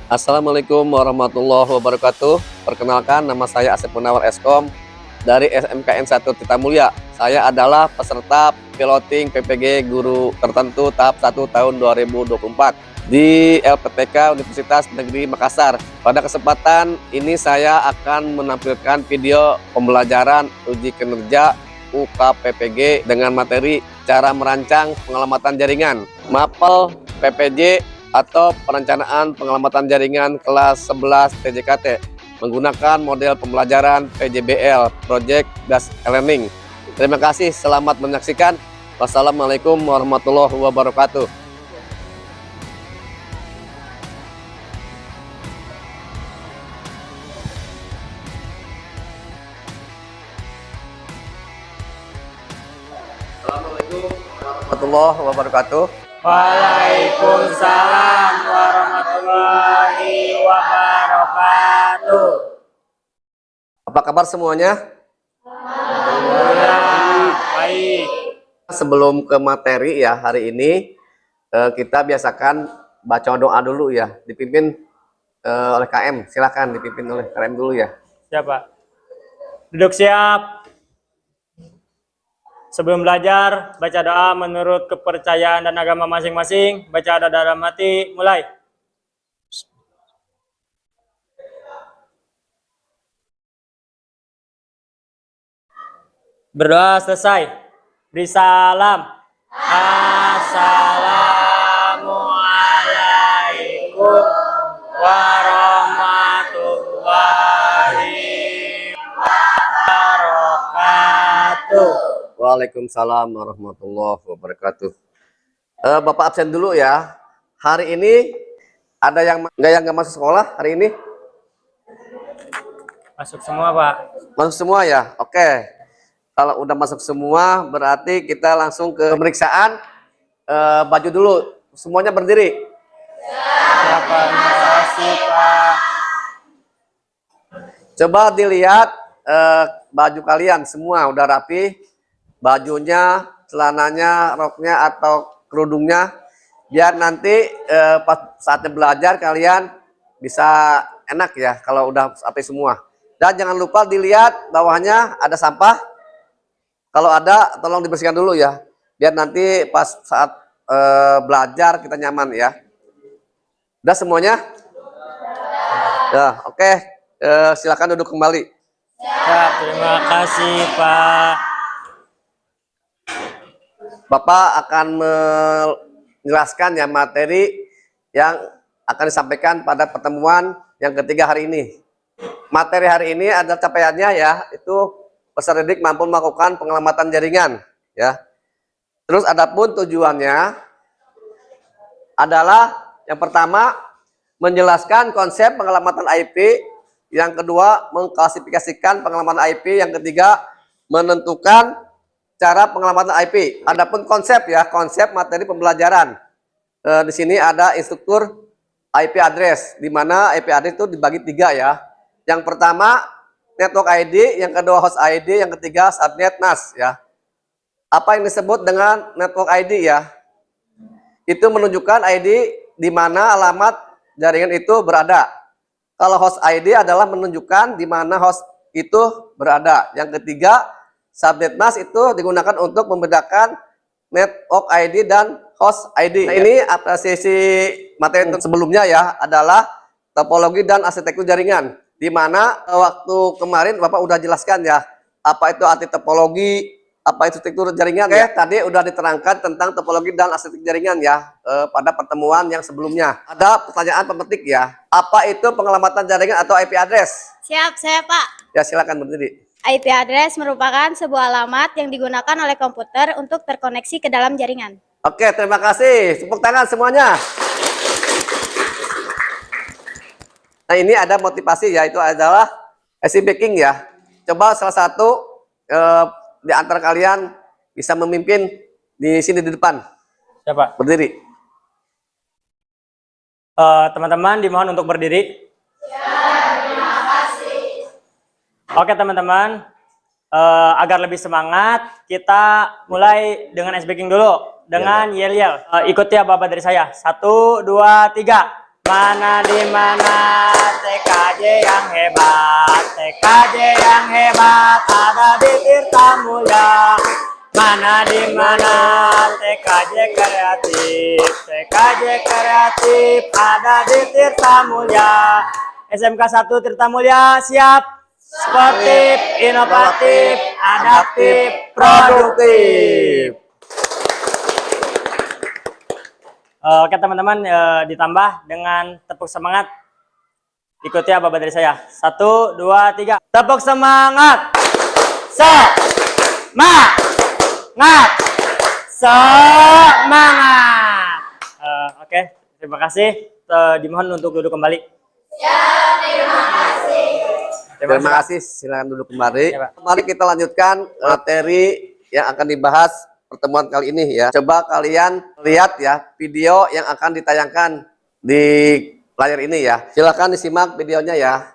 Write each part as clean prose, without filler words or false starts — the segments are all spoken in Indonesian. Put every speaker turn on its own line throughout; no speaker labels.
Assalamualaikum warahmatullahi wabarakatuh. Perkenalkan, nama saya Asep Munawar Eskom dari SMKN 1 Titamulya. Saya adalah peserta piloting PPG guru tertentu tahap 1 tahun 2024 di LPTK Universitas Negeri Makassar. Pada kesempatan ini saya akan menampilkan video pembelajaran uji kinerja UKPPG dengan materi cara merancang pengelamatan jaringan, MAPEL PPJ atau perencanaan pengelamatan jaringan kelas 11 TJKT menggunakan model pembelajaran PJBL Project Based Learning. Terima kasih, selamat menyaksikan. Wassalamualaikum warahmatullahi wabarakatuh. Assalamualaikum warahmatullahi wabarakatuh.
Waalaikumsalam warahmatullahi wabarakatuh.
Apa kabar semuanya?
Alhamdulillah, baik.
Sebelum ke materi ya, hari ini kita biasakan baca doa dulu ya, dipimpin oleh KM. Silakan dipimpin oleh KM dulu ya.
Siapa? Duduk siap. Sebelum belajar, baca doa menurut kepercayaan dan agama masing-masing. Baca doa dalam hati, mulai. Berdoa selesai. Beri salam. Assalamualaikum warahmatullahi wabarakatuh.
Waalaikumsalam warahmatullahi wabarakatuh. Bapak absen dulu ya. Hari ini ada yang nggak masuk sekolah hari ini?
Masuk semua, Pak.
Masuk semua ya? Oke. Kalau udah masuk semua, berarti kita langsung ke pemeriksaan. Baju dulu. Semuanya berdiri.
Siapa kasih, Pak?
Coba dilihat baju kalian semua udah rapi. Bajunya, celananya, roknya atau kerudungnya, biar nanti pas saatnya belajar kalian bisa enak ya kalau udah rapi semua. Dan jangan lupa dilihat bawahnya ada sampah. Kalau ada tolong dibersihkan dulu ya, biar nanti pas saat belajar kita nyaman ya. Udah semuanya? Ya, oke. Silakan duduk kembali.
Ya, terima kasih, Pak.
Bapak akan menjelaskan ya materi yang akan disampaikan pada pertemuan yang ketiga hari ini. Materi hari ini adalah capaiannya ya, itu peserta didik mampu melakukan pengelamatan jaringan ya. Terus adapun tujuannya adalah yang pertama menjelaskan konsep pengelamatan IP, yang kedua mengklasifikasikan pengelamatan IP, yang ketiga menentukan cara pengelamatan IP. Adapun konsep ya, konsep materi pembelajaran. Di sini ada instruktur IP address, di mana IP address itu dibagi tiga ya. Yang pertama network ID, yang kedua host ID, yang ketiga subnet NAS ya. Apa yang disebut dengan network ID ya? Itu menunjukkan ID di mana alamat jaringan itu berada. Kalau host ID adalah menunjukkan di mana host itu berada. Yang ketiga subnet NAS itu digunakan untuk membedakan network ID dan host ID. Nah, ini apresiasi materi sebelumnya ya adalah topologi dan arsitektur jaringan. Di mana waktu kemarin Bapak udah jelaskan ya, apa itu arti topologi, apa itu arsitektur jaringan. Oke, tadi udah diterangkan tentang topologi dan arsitektur jaringan ya pada pertemuan yang sebelumnya. Ada pertanyaan pemetik ya, apa itu pengelamatan jaringan atau IP address?
Siap, saya Pak.
Ya silakan berdiri.
IP address merupakan sebuah alamat yang digunakan oleh komputer untuk terkoneksi ke dalam jaringan.
Oke, terima kasih. Tepuk tangan semuanya. Nah, ini ada motivasi ya, itu adalah IC backing ya. Coba salah satu di antara kalian bisa memimpin di sini di depan.
Siapa?
Berdiri.
Teman-teman dimohon untuk berdiri. Oke teman-teman, agar lebih semangat, kita mulai dengan ice breaking dulu dengan yel-yel. Ikuti apa dari saya. 1, 2, 3. Mana di mana TKJ yang hebat, TKJ yang hebat ada di Tirtamulya. Mana di mana TKJ kreatif, TKJ kreatif ada di Tirtamulya. SMK 1 Tirtamulya siap, sportif, inovatif, adaptif, produktif. Oke teman-teman, ditambah dengan tepuk semangat. Ikuti apa dari saya. 1, 2, 3. Tepuk semangat. Semangat. Semangat. Oke, terima kasih. Dimohon untuk duduk kembali.
Terima kasih. Silakan duduk kembali.
Ya, Pak.
Mari kita lanjutkan materi yang akan dibahas pertemuan kali ini ya. Coba kalian lihat ya video yang akan ditayangkan di layar ini ya. Silakan disimak videonya ya.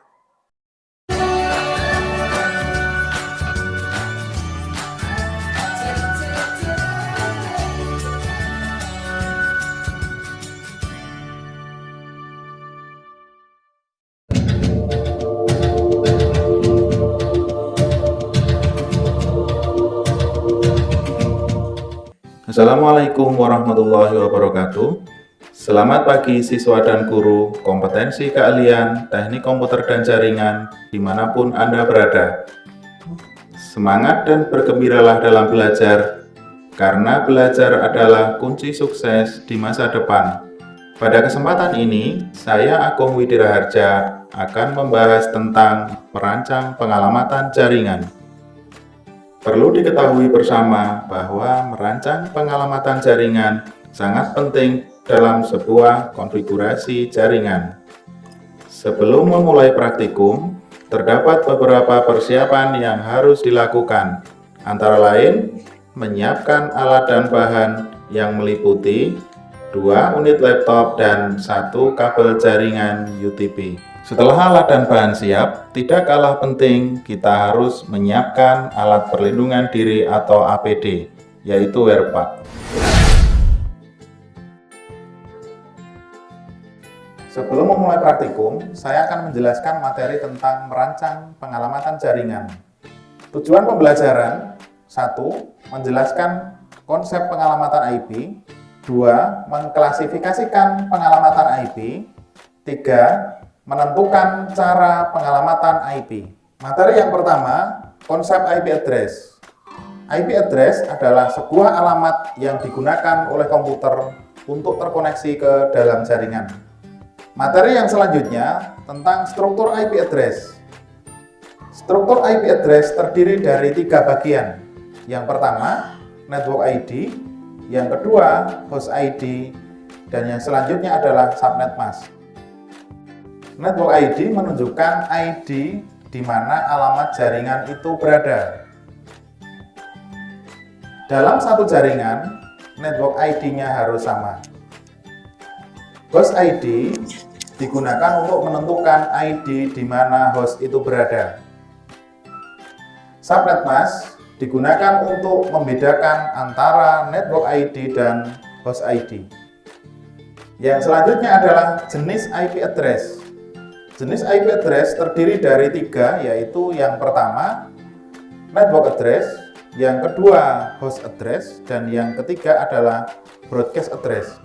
Assalamualaikum warahmatullahi wabarakatuh. Selamat pagi siswa dan guru kompetensi keahlian teknik komputer dan jaringan dimanapun Anda berada. Semangat dan bergembiralah dalam belajar, karena belajar adalah kunci sukses di masa depan. Pada kesempatan ini, saya Agung Widiraharja akan membahas tentang merancang pengalamatan jaringan. Perlu diketahui bersama bahwa merancang pengalamatan jaringan sangat penting dalam sebuah konfigurasi jaringan. Sebelum memulai praktikum, terdapat beberapa persiapan yang harus dilakukan, antara lain menyiapkan alat dan bahan yang meliputi 2 unit laptop dan 1 kabel jaringan UTP. Setelah alat dan bahan siap, tidak kalah penting kita harus menyiapkan alat perlindungan diri atau APD, yaitu wearpad. Sebelum memulai praktikum, saya akan menjelaskan materi tentang merancang pengalamatan jaringan. Tujuan pembelajaran: 1. Menjelaskan konsep pengalamatan IP. 2. Mengklasifikasikan pengalamatan IP. 3. Menentukan cara pengalamatan IP. Materi yang pertama, konsep IP address. IP address adalah sebuah alamat yang digunakan oleh komputer untuk terkoneksi ke dalam jaringan. Materi yang selanjutnya tentang struktur IP address. Struktur IP address terdiri dari 3 bagian. Yang pertama, network ID, yang kedua, host ID, dan yang selanjutnya adalah subnet mask. Network ID menunjukkan ID di mana alamat jaringan itu berada. Dalam satu jaringan, network ID-nya harus sama. Host ID digunakan untuk menentukan ID di mana host itu berada. Subnet mask digunakan untuk membedakan antara network ID dan host ID. Yang selanjutnya adalah jenis IP address. Jenis IP address terdiri dari 3, yaitu yang pertama network address, yang kedua host address, dan yang ketiga adalah broadcast address.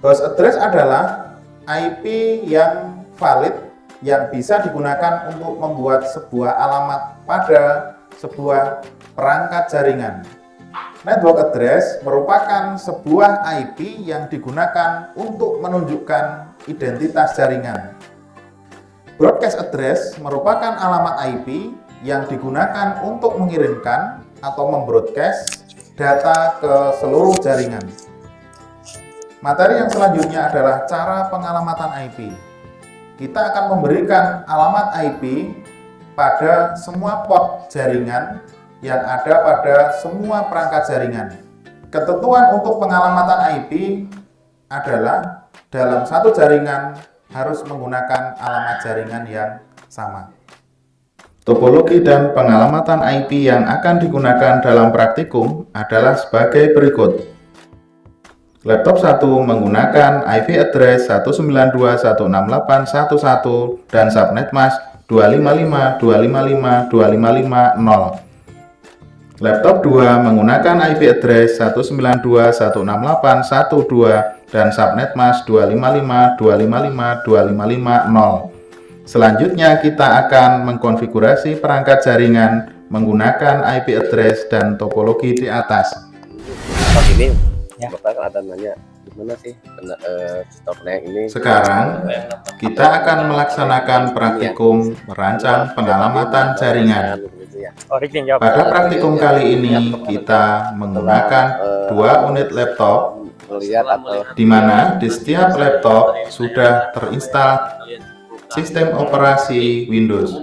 Host address adalah IP yang valid yang bisa digunakan untuk membuat sebuah alamat pada sebuah perangkat jaringan. Network address merupakan sebuah IP yang digunakan untuk menunjukkan identitas jaringan. Broadcast address merupakan alamat IP yang digunakan untuk mengirimkan atau membroadcast data ke seluruh jaringan. Materi yang selanjutnya adalah cara pengalamatan IP. Kita akan memberikan alamat IP pada semua port jaringan yang ada pada semua perangkat jaringan. Ketentuan untuk pengalamatan IP adalah dalam satu jaringan harus menggunakan alamat jaringan yang sama. Topologi dan pengalamatan IP yang akan digunakan dalam praktikum adalah sebagai berikut. Laptop 1 menggunakan IP address 192.168.1.1 dan subnet mask 255.255.255.0. Laptop 2 menggunakan IP address 192.168.1.2 dan subnet mask 255.255.255.0. Selanjutnya kita akan mengkonfigurasi perangkat jaringan menggunakan IP address dan topologi di atas.
Pak ini,
Ya.
Bapak kan ada nanya gimana sih stoknya ini.
Sekarang kita akan melaksanakan praktikum merancang pengalamatan jaringan.
Gitu ya.
Oh, Rikin jawab.
Pada praktikum kali ini kita menggunakan 2 unit laptop,
Melihat atau
di mana di setiap laptop sudah terinstal sistem operasi Windows.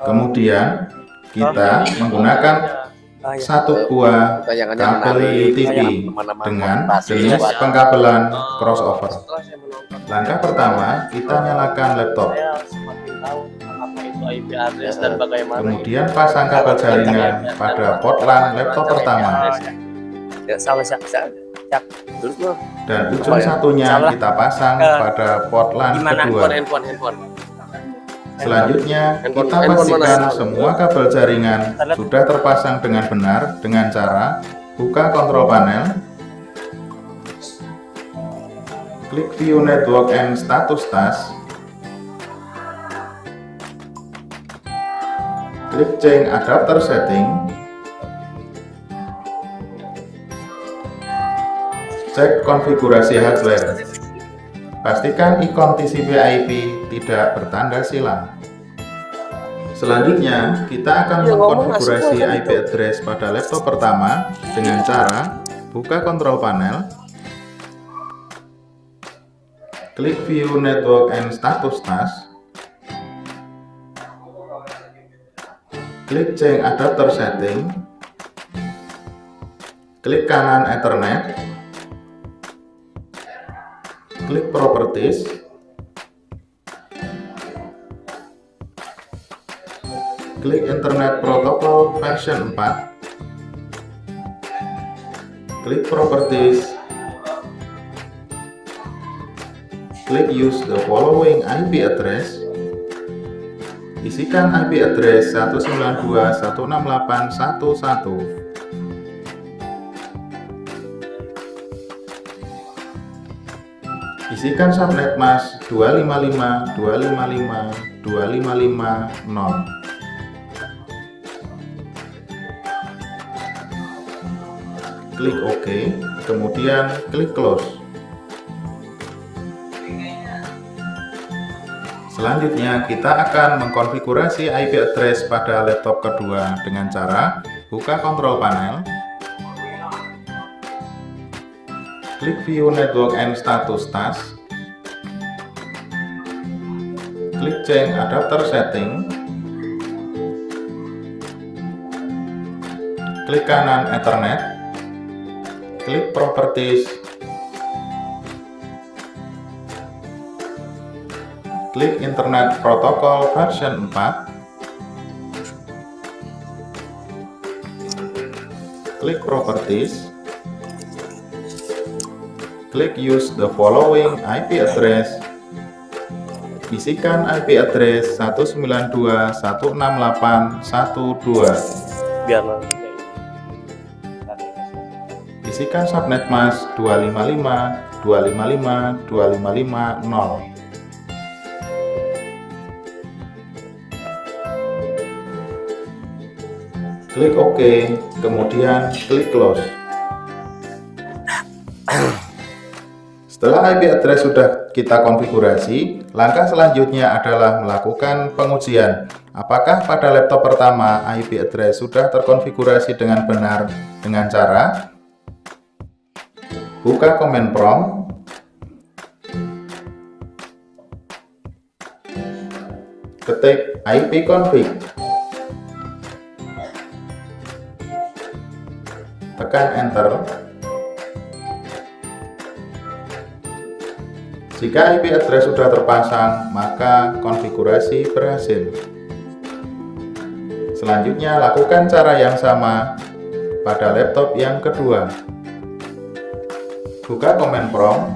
Kemudian kita menggunakan satu buah kabel UTP dengan jenis pengkabelan crossover. Langkah pertama, kita nyalakan laptop. Kemudian pasang kabel jaringan pada port LAN laptop pertama.
ya,
Salah siap.
terus loh
Dan ujung satunya
Salah.
kita pasang pada port LAN
Gimana?
kedua.
handphone.
Selanjutnya, kita
Handphone
pastikan
mana?
semua kabel jaringan sudah terpasang dengan benar dengan cara buka kontrol panel, klik View Network and Status Task, klik Change Adapter Setting, cek konfigurasi hardware. Pastikan ikon TCP/IP tidak bertanda silang. Selanjutnya, kita akan mengkonfigurasi IP address pada laptop pertama dengan cara buka kontrol panel, klik View Network and Status Task, klik Change Adapter Setting, klik kanan Ethernet, klik Properties, klik Internet Protocol version 4, klik Properties, klik Use the following IP address, isikan IP address 192.168.1.1. Isikan subnet mask 255.255.255.0. Klik OK, kemudian klik Close. Selanjutnya kita akan mengkonfigurasi IP address pada laptop kedua dengan cara buka kontrol panel, klik View Network and Status Task, klik Change Adapter Setting, klik kanan Ethernet, klik Properties, klik Internet Protocol version 4, klik Properties, klik Use the following IP address, isikan IP address 192.168.1.2.
biar
Isikan subnet mask 255.255.255.0. Klik OK, kemudian klik Close. Setelah IP address sudah kita konfigurasi, langkah selanjutnya adalah melakukan pengujian. Apakah pada laptop pertama IP address sudah terkonfigurasi dengan benar dengan cara buka command prompt, ketik ipconfig, tekan enter. Jika IP address sudah terpasang, maka konfigurasi berhasil. Selanjutnya, lakukan cara yang sama pada laptop yang kedua. Buka command prompt.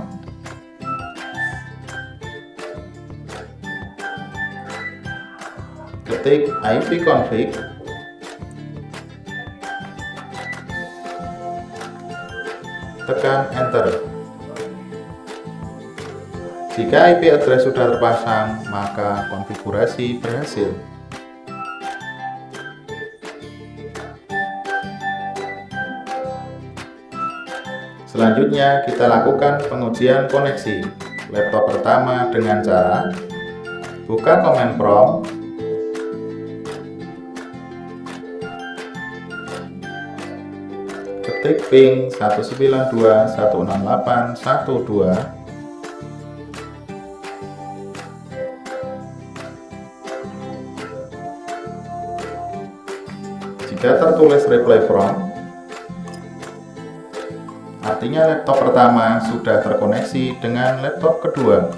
Ketik ipconfig. Tekan enter. Jika IP address sudah terpasang, maka konfigurasi berhasil. Selanjutnya kita lakukan pengujian koneksi laptop pertama dengan cara buka command prompt, ketik ping 192.168.1.2. Jika tertulis reply from, artinya laptop pertama sudah terkoneksi dengan laptop kedua.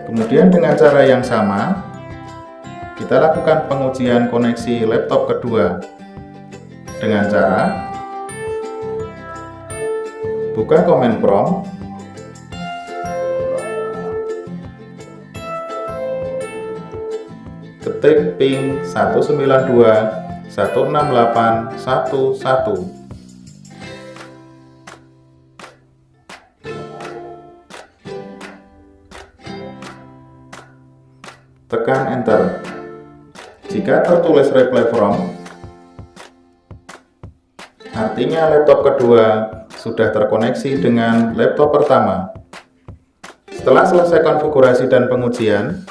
Kemudian dengan cara yang sama, kita lakukan pengujian koneksi laptop kedua dengan cara buka command prompt, ketik ping 192.168.1.1. Tekan enter. Jika tertulis reply from, artinya laptop kedua sudah terkoneksi dengan laptop pertama. Setelah selesai konfigurasi dan pengujian,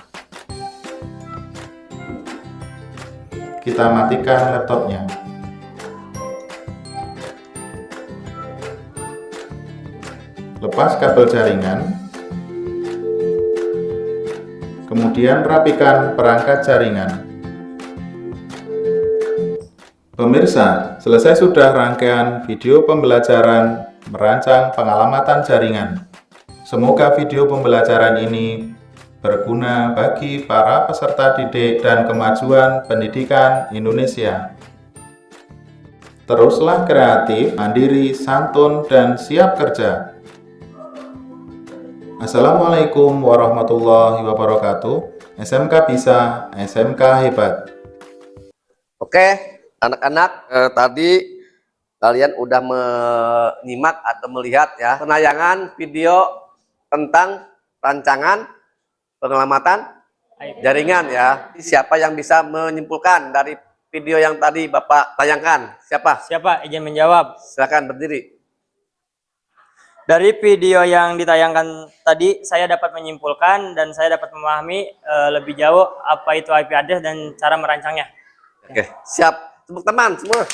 kita matikan laptopnya. Lepas kabel jaringan, kemudian rapikan perangkat jaringan. Pemirsa, selesai sudah rangkaian video pembelajaran merancang pengalamatan jaringan. Semoga video pembelajaran ini berguna bagi para peserta didik dan kemajuan pendidikan Indonesia. Teruslah kreatif, mandiri, santun, dan siap kerja. Assalamualaikum warahmatullahi wabarakatuh. SMK bisa, SMK hebat.
Oke, anak-anak, tadi kalian udah menyimak atau melihat ya penayangan video tentang rancangan pengalamatan jaringan ya. Siapa yang bisa menyimpulkan dari video yang tadi Bapak tayangkan? Siapa?
Siapa izin menjawab?
Silakan berdiri.
Dari video yang ditayangkan tadi, saya dapat menyimpulkan dan saya dapat memahami lebih jauh apa itu IP address dan cara merancangnya.
Oke, siap. Tepuk tangan semua.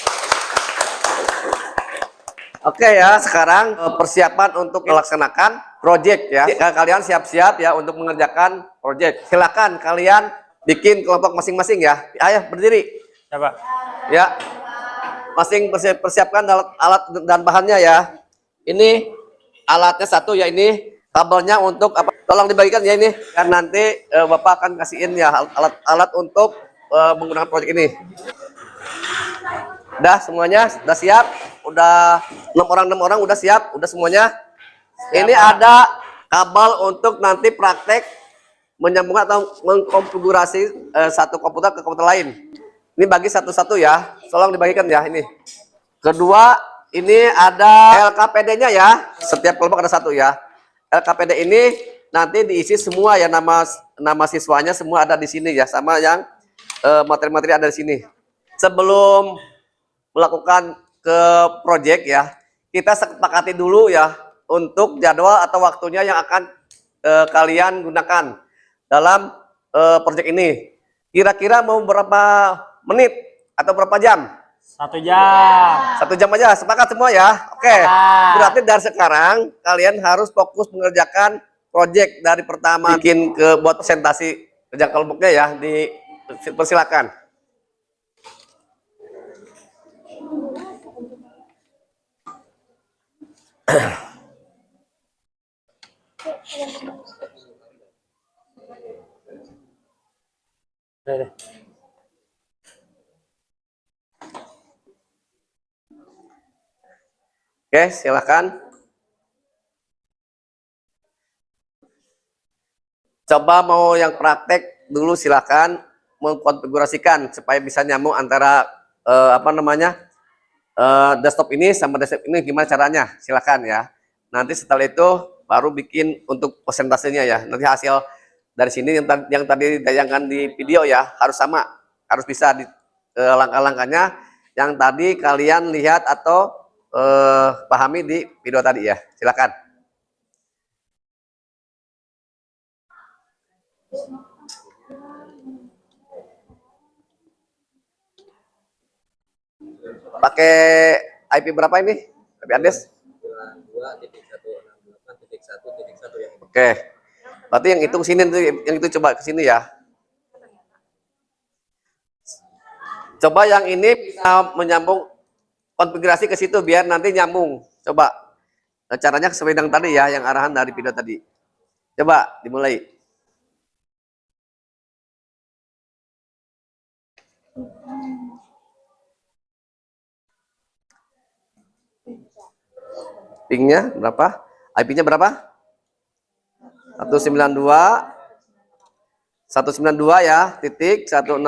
Oke ya, sekarang persiapan untuk melaksanakan project ya. Kalian siap-siap ya untuk mengerjakan project. Silakan kalian bikin kelompok masing-masing ya. Ayo berdiri.
Siapa?
Ya. Masing persiapkan alat dan bahannya ya. Ini alatnya satu ya, ini kabelnya untuk apa? Tolong dibagikan ya ini. Kan nanti Bapak akan kasihin ya alat-alat untuk menggunakan project ini. Udah semuanya, udah siap, udah 6 orang udah siap, udah semuanya. Ini ada kabel untuk nanti praktek menyambungkan atau mengkonfigurasi satu komputer ke komputer lain. Ini bagi satu-satu ya, tolong dibagikan ya ini. Kedua, ini ada LKPD-nya ya, setiap kelompok ada satu ya. LKPD ini nanti diisi semua ya, nama siswanya semua ada di sini ya, sama yang materi-materi ada di sini. Sebelum melakukan ke project ya, kita sepakati dulu ya untuk jadwal atau waktunya yang akan kalian gunakan dalam project ini. Kira-kira mau berapa menit atau berapa jam?
1 jam.
1 jam aja, sepakat semua ya. Oke. Berarti dari sekarang kalian harus fokus mengerjakan project dari pertama bikin ke buat presentasi kerja kelompoknya ya. Dipersilakan. Oke, silakan. Coba mau yang praktek dulu silakan mengkonfigurasikan supaya bisa nyambung antara desktop ini sama desktop ini gimana caranya? Silakan ya. Nanti setelah itu baru bikin untuk presentasinya ya. Nanti hasil dari sini yang tadi ditayangkan di video ya harus sama, harus bisa di langkah-langkahnya yang tadi kalian lihat atau pahami di video tadi ya. Silakan. Pakai IP berapa ini? IP address? 2.168.1.1 ya. Oke. Berarti yang hitung sini, yang itu coba ke sini ya. Coba yang ini bisa menyambung konfigurasi ke situ biar nanti nyambung. Coba. Caranya sesuai dengan tadi ya, yang arahan dari video tadi. Coba dimulai. Pingnya berapa? IP-nya berapa? 192 ya, titik 168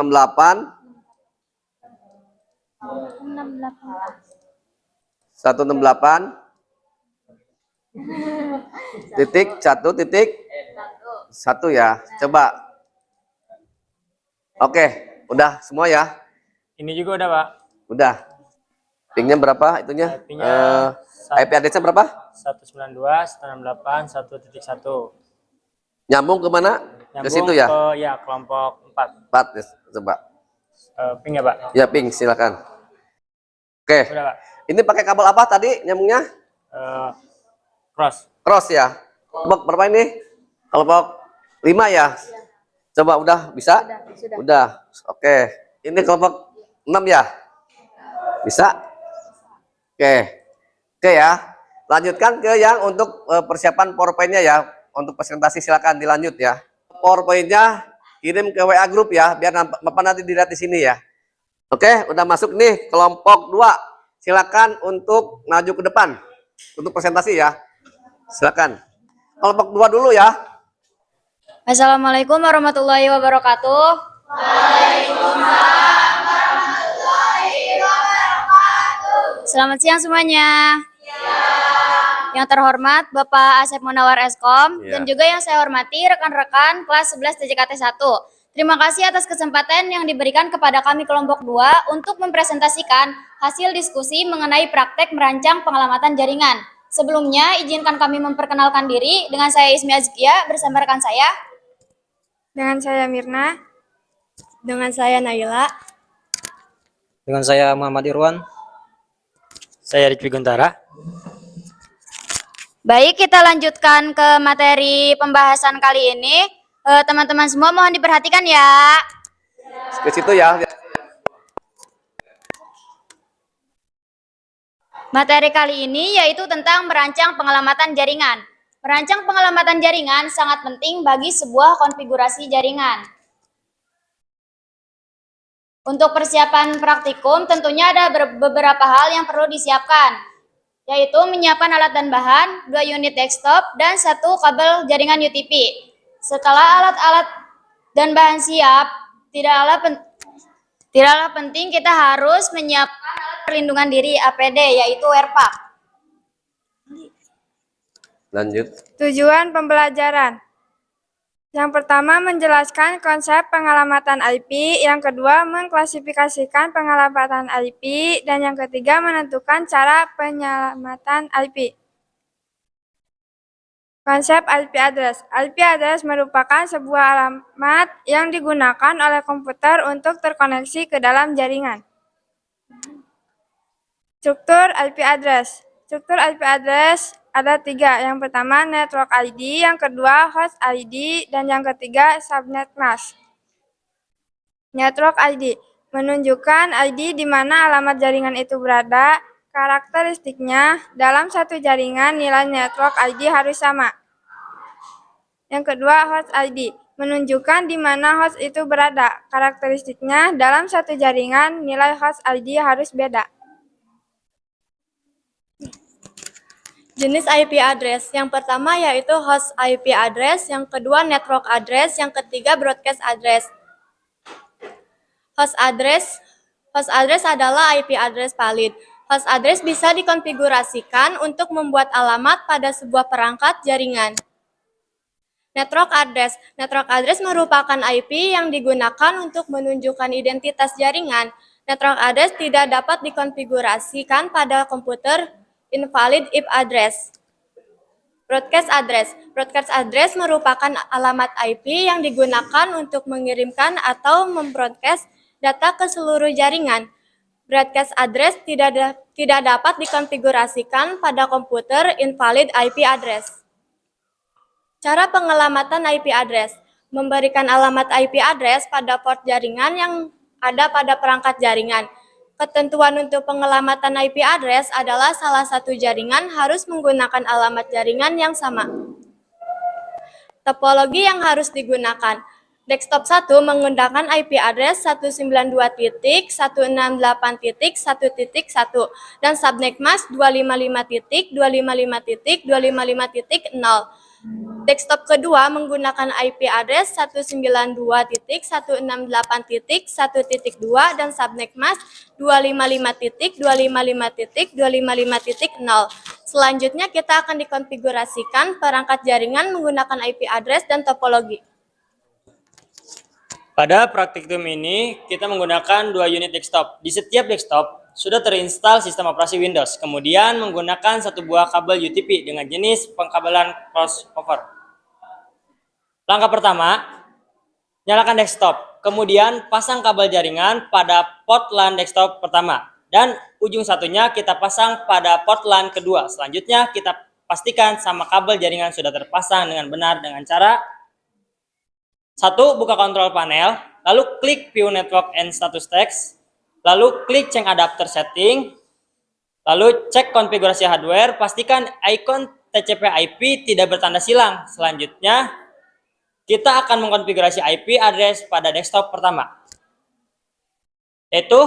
titik 1 ya. Coba. Oke, udah semua ya?
Ini juga udah, Pak.
Udah. Pingnya berapa itunya? IP address-nya berapa?
192.168.1.1.
Nyambung ke mana? Ke situ ya?
Ya, kelompok 4.
4, ya. Coba.
Ping ya, Pak?
Ya, ping, silakan. Oke.
Udah, Pak.
Ini pakai kabel apa tadi nyambungnya?
Cross.
Cross ya. Kelompok berapa ini? Kelompok 5 ya. Coba udah bisa? Udah. Oke. Ini kelompok 6 ya? Bisa? Oke. Oke ya. Lanjutkan ke yang untuk persiapan PowerPoint-nya ya. Untuk presentasi silakan dilanjut ya. PowerPoint-nya kirim ke WA grup ya, biar Bapak nanti dilihat di sini ya. Oke, udah masuk nih kelompok 2. Silakan untuk maju ke depan untuk presentasi ya. Silakan. Kelompok 2 dulu ya.
Assalamualaikum warahmatullahi wabarakatuh. Selamat siang semuanya. Yang terhormat Bapak Asep Munawar Eskom dan juga yang saya hormati rekan-rekan kelas 11 TJKT 1. Terima kasih atas kesempatan yang diberikan kepada kami kelompok 2 untuk mempresentasikan hasil diskusi mengenai praktek merancang pengelamatan jaringan. Sebelumnya, izinkan kami memperkenalkan diri dengan saya Ismi Azkia bersama rekan saya.
Dengan saya Mirna. Dengan saya Naila.
Dengan saya Muhammad Irwan.
Saya Rizky Guntara.
Baik, kita lanjutkan ke materi pembahasan kali ini. Teman-teman semua mohon diperhatikan ya.
Ke situ ya.
Materi kali ini yaitu tentang merancang pengelamatan jaringan. Merancang pengelamatan jaringan sangat penting bagi sebuah konfigurasi jaringan. Untuk persiapan praktikum tentunya ada beberapa hal yang perlu disiapkan, yaitu menyiapkan alat dan bahan, 2 unit desktop, dan 1 kabel jaringan UTP. Setelah alat-alat dan bahan siap, tidaklah penting kita harus menyiapkan alat perlindungan diri APD, yaitu AirPag.
Lanjut.
Tujuan pembelajaran. Yang pertama menjelaskan konsep pengelamatan IP, yang kedua mengklasifikasikan pengelamatan IP, dan yang ketiga menentukan cara penyelamatan IP. Konsep IP address. IP address merupakan sebuah alamat yang digunakan oleh komputer untuk terkoneksi ke dalam jaringan. Struktur IP address. Struktur IP address ada 3. Yang pertama network ID, yang kedua host ID, dan yang ketiga subnet mask. Network ID menunjukkan ID di mana alamat jaringan itu berada. Karakteristiknya, dalam satu jaringan nilai network ID harus sama. Yang kedua host ID menunjukkan di mana host itu berada. Karakteristiknya, dalam satu jaringan nilai host ID harus beda.
Jenis IP address. Yang pertama yaitu host IP address, yang kedua network address, yang ketiga broadcast address. Host address adalah IP address valid. Host address bisa dikonfigurasikan untuk membuat alamat pada sebuah perangkat jaringan. Network address merupakan IP yang digunakan untuk menunjukkan identitas jaringan. Network address tidak dapat dikonfigurasikan pada komputer invalid IP address. Broadcast address merupakan alamat IP yang digunakan untuk mengirimkan atau membroadcast data ke seluruh jaringan. Broadcast address tidak dapat dikonfigurasikan pada komputer invalid IP address. Cara pengelamatan IP address. Memberikan alamat IP address pada port jaringan yang ada pada perangkat jaringan. Ketentuan untuk pengelamatan IP address adalah salah satu jaringan harus menggunakan alamat jaringan yang sama. Topologi yang harus digunakan. Desktop 1 menggunakan IP address 192.168.1.1 dan subnet mask 255.255.255.0. Desktop kedua menggunakan IP address 192.168.1.2 dan subnet mask 255.255.255.0. Selanjutnya kita akan dikonfigurasikan perangkat jaringan menggunakan IP address dan topologi.
Pada praktikum ini, kita menggunakan 2 unit desktop. Di setiap desktop sudah terinstall sistem operasi Windows, kemudian menggunakan 1 buah kabel UTP dengan jenis pengkabelan crossover. Langkah pertama, nyalakan desktop, kemudian pasang kabel jaringan pada port LAN desktop pertama, dan ujung satunya kita pasang pada port LAN kedua. Selanjutnya kita pastikan sama kabel jaringan sudah terpasang dengan benar dengan cara 1. Buka kontrol panel, lalu klik View Network and Status Text, lalu klik Change Adapter Setting, lalu cek konfigurasi hardware, pastikan ikon TCP/IP tidak bertanda silang. Selanjutnya, kita akan mengkonfigurasi IP address pada desktop pertama, yaitu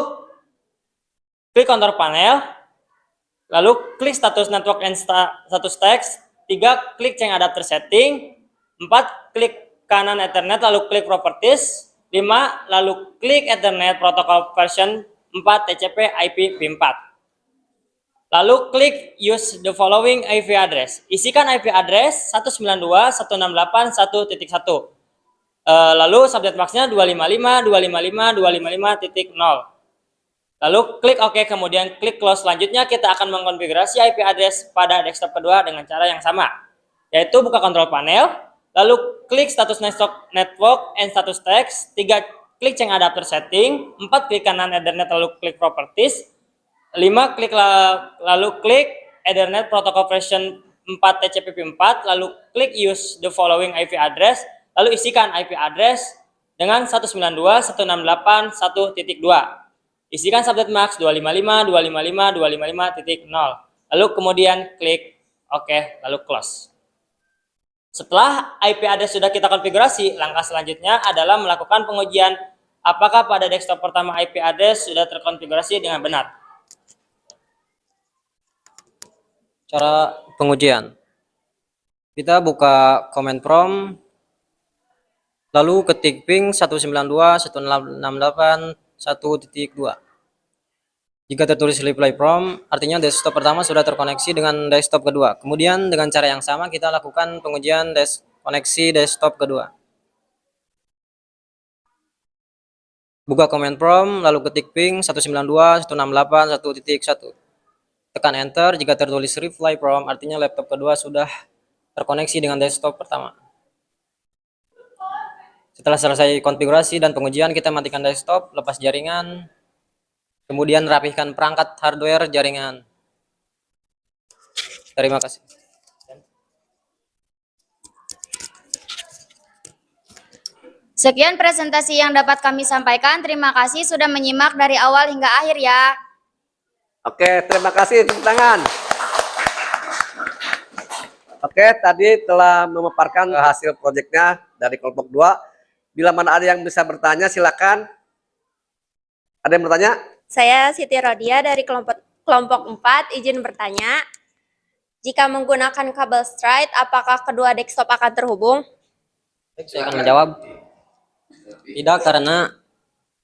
klik kontrol panel, lalu klik Status Network and Status Text, 3. Klik Change Adapter Setting, 4. Klik kanan Ethernet lalu klik Properties, 5. Lalu klik Ethernet Protocol version 4 TCP/IP v4. Lalu klik Use the following IP address. Isikan IP address 192.168.1.1. Lalu subnet masknya 255.255.255.0. Lalu klik OK, kemudian klik Close. Selanjutnya kita akan mengkonfigurasi IP address pada desktop kedua dengan cara yang sama, yaitu buka kontrol panel, lalu klik Status Network and Status Text, 3. Klik Change Adapter Setting, 4. Klik kanan Ethernet lalu klik Properties, 5. Lalu klik Ethernet Protocol version 4 TCP/4, lalu klik Use the following IP address, lalu isikan IP address dengan 192.168.1.2. Isikan subnet mask 255.255.255.0. Lalu kemudian klik OK, lalu close. Setelah IP address sudah kita konfigurasi, langkah selanjutnya adalah melakukan pengujian apakah pada desktop pertama IP address sudah terkonfigurasi dengan benar.
Cara pengujian. Kita buka command prompt, lalu ketik ping 192.168.1.2. Jika tertulis reply from, artinya desktop pertama sudah terkoneksi dengan desktop kedua. Kemudian dengan cara yang sama kita lakukan pengujian koneksi desktop kedua. Buka command prompt, lalu ketik ping 192.168.1.1. Tekan enter. Jika tertulis reply from, artinya laptop kedua sudah terkoneksi dengan desktop pertama. Setelah selesai konfigurasi dan pengujian, kita matikan desktop, lepas jaringan, kemudian rapihkan perangkat hardware jaringan. Terima kasih.
Sekian presentasi yang dapat kami sampaikan. Terima kasih sudah menyimak dari awal hingga akhir ya.
Oke, terima kasih. Tepuk tangan. Oke, tadi telah memaparkan hasil proyeknya dari kelompok 2. Bila mana ada yang bisa bertanya, silakan. Ada yang bertanya?
Saya Siti Rodia dari kelompok 4, izin bertanya.
Jika menggunakan kabel straight, apakah kedua desktop akan terhubung?
Saya akan menjawab tidak, karena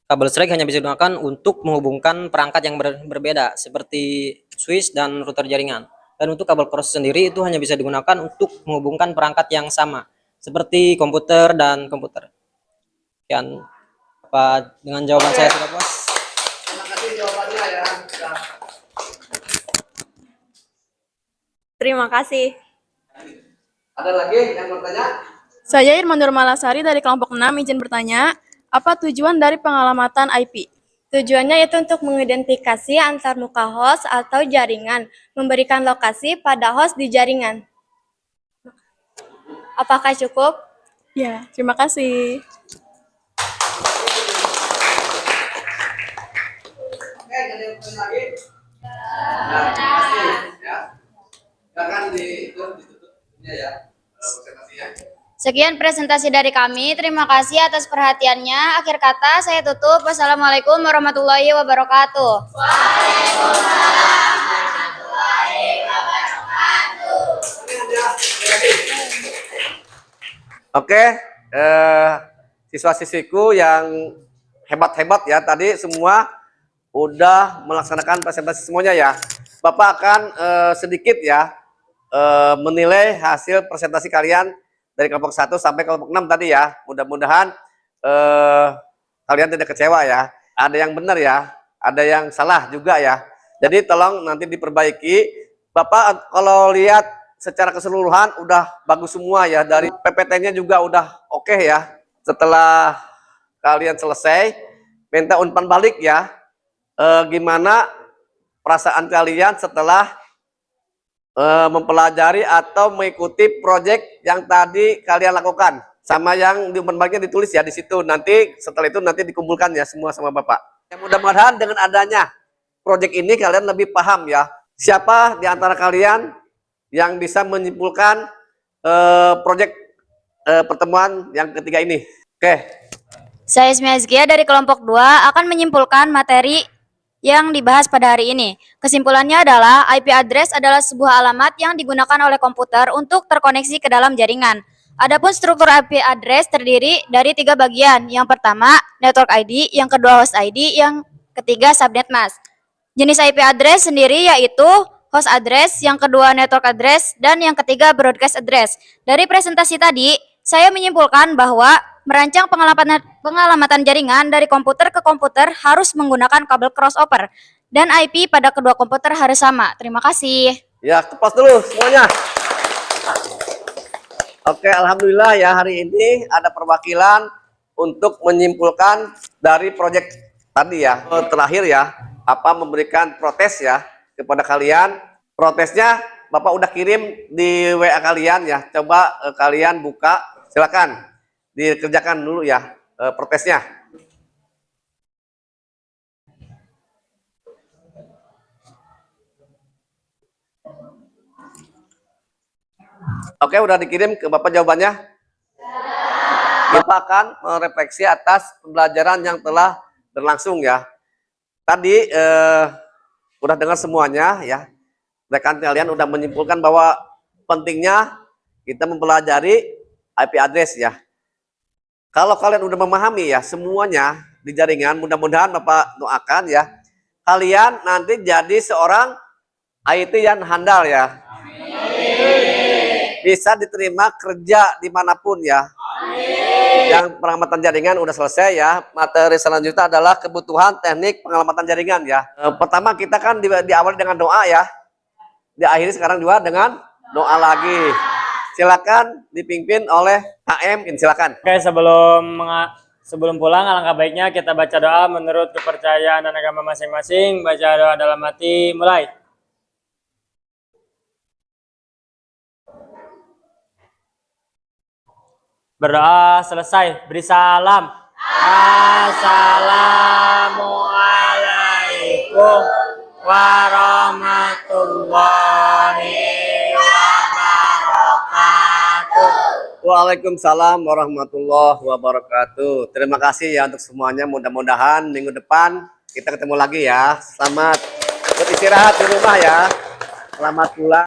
kabel strike hanya bisa digunakan untuk menghubungkan perangkat yang berbeda seperti switch dan router jaringan. Dan untuk kabel cross sendiri itu hanya bisa digunakan untuk menghubungkan perangkat yang sama seperti komputer dan komputer. Sekian, apa dengan jawaban saya sudah puas?
Terima kasih jawabannya ya.
Terima kasih.
Ada lagi yang bertanya?
Saya Irman Malasari dari kelompok 6 izin bertanya, apa tujuan dari pengalamatan IP?
Tujuannya itu untuk mengidentifikasi antar muka host atau jaringan, memberikan lokasi pada host di jaringan. Apakah cukup?
Ya, terima kasih.
Oke, ada yang bertanya lagi? Nah, terima kasih ya. Silakan ditutup ya presentasinya.
Sekian presentasi dari kami. Terima kasih atas perhatiannya. Akhir kata saya tutup. Wassalamualaikum warahmatullahi wabarakatuh.
Oke, siswa-siswiku yang hebat-hebat ya, tadi semua udah melaksanakan presentasi semuanya ya. Bapak akan sedikit ya menilai hasil presentasi kalian dari kelompok 1 sampai kelompok 6 tadi ya. Mudah-mudahan kalian tidak kecewa ya. Ada yang benar ya, ada yang salah juga ya. Jadi tolong nanti diperbaiki. Bapak kalau lihat secara keseluruhan udah bagus semua ya. Dari PPT-nya juga udah oke ya. Setelah kalian selesai, minta umpan balik ya. Gimana perasaan kalian setelah mempelajari atau mengikuti proyek yang tadi kalian lakukan, sama yang di umpan baliknya ditulis ya di situ. Nanti setelah itu nanti dikumpulkan ya semua sama Bapak. Ya, mudah-mudahan dengan adanya proyek ini kalian lebih paham ya. Siapa di antara kalian yang bisa menyimpulkan proyek pertemuan yang ketiga ini? Oke.
Saya Ismi Azkia dari kelompok 2 akan menyimpulkan materi yang dibahas pada hari ini. Kesimpulannya adalah IP address adalah sebuah alamat yang digunakan oleh komputer untuk terkoneksi ke dalam jaringan. Adapun struktur IP address terdiri dari 3 bagian. Yang pertama, network ID, yang kedua host ID, yang ketiga subnet mask. Jenis IP address sendiri yaitu host address, yang kedua network address, dan yang ketiga broadcast address. Dari presentasi tadi, saya menyimpulkan bahwa merancang pengalamatan jaringan dari komputer ke komputer harus menggunakan kabel crossover dan IP pada kedua komputer harus sama. Terima kasih.
Ya, kepas dulu semuanya. Oke, alhamdulillah ya hari ini ada perwakilan untuk menyimpulkan dari proyek tadi ya. Terakhir ya, apa memberikan protes ya kepada kalian. Protesnya Bapak udah kirim di WA kalian ya. Coba kalian buka, silakan dikerjakan dulu ya protesnya. Oke, udah dikirim ke Bapak jawabannya? Bapak akan merefleksi atas pembelajaran yang telah berlangsung ya. Tadi udah dengar semuanya ya. Rekan kalian udah menyimpulkan bahwa pentingnya kita mempelajari IP address ya. Kalau kalian udah memahami ya semuanya di jaringan, mudah-mudahan Bapak doakan ya, kalian nanti jadi seorang IT yang handal ya. Bisa diterima kerja dimanapun ya. Yang pengamatan jaringan udah selesai ya. Materi selanjutnya adalah kebutuhan teknik pengamatan jaringan ya. Pertama kita kan diawali dengan doa ya. Diakhiri sekarang juga dengan doa lagi. Silakan dipimpin oleh HM, silakan.
Oke, sebelum pulang alangkah baiknya kita baca doa menurut kepercayaan dan agama masing-masing. Baca doa dalam hati, mulai. Berdoa selesai, beri salam. Assalamualaikum warahmatullahi
Waalaikumsalam warahmatullahi wabarakatuh. Terima kasih ya untuk semuanya. Mudah-mudahan minggu depan kita ketemu lagi ya. Selamat beristirahat di rumah ya. Selamat pulang.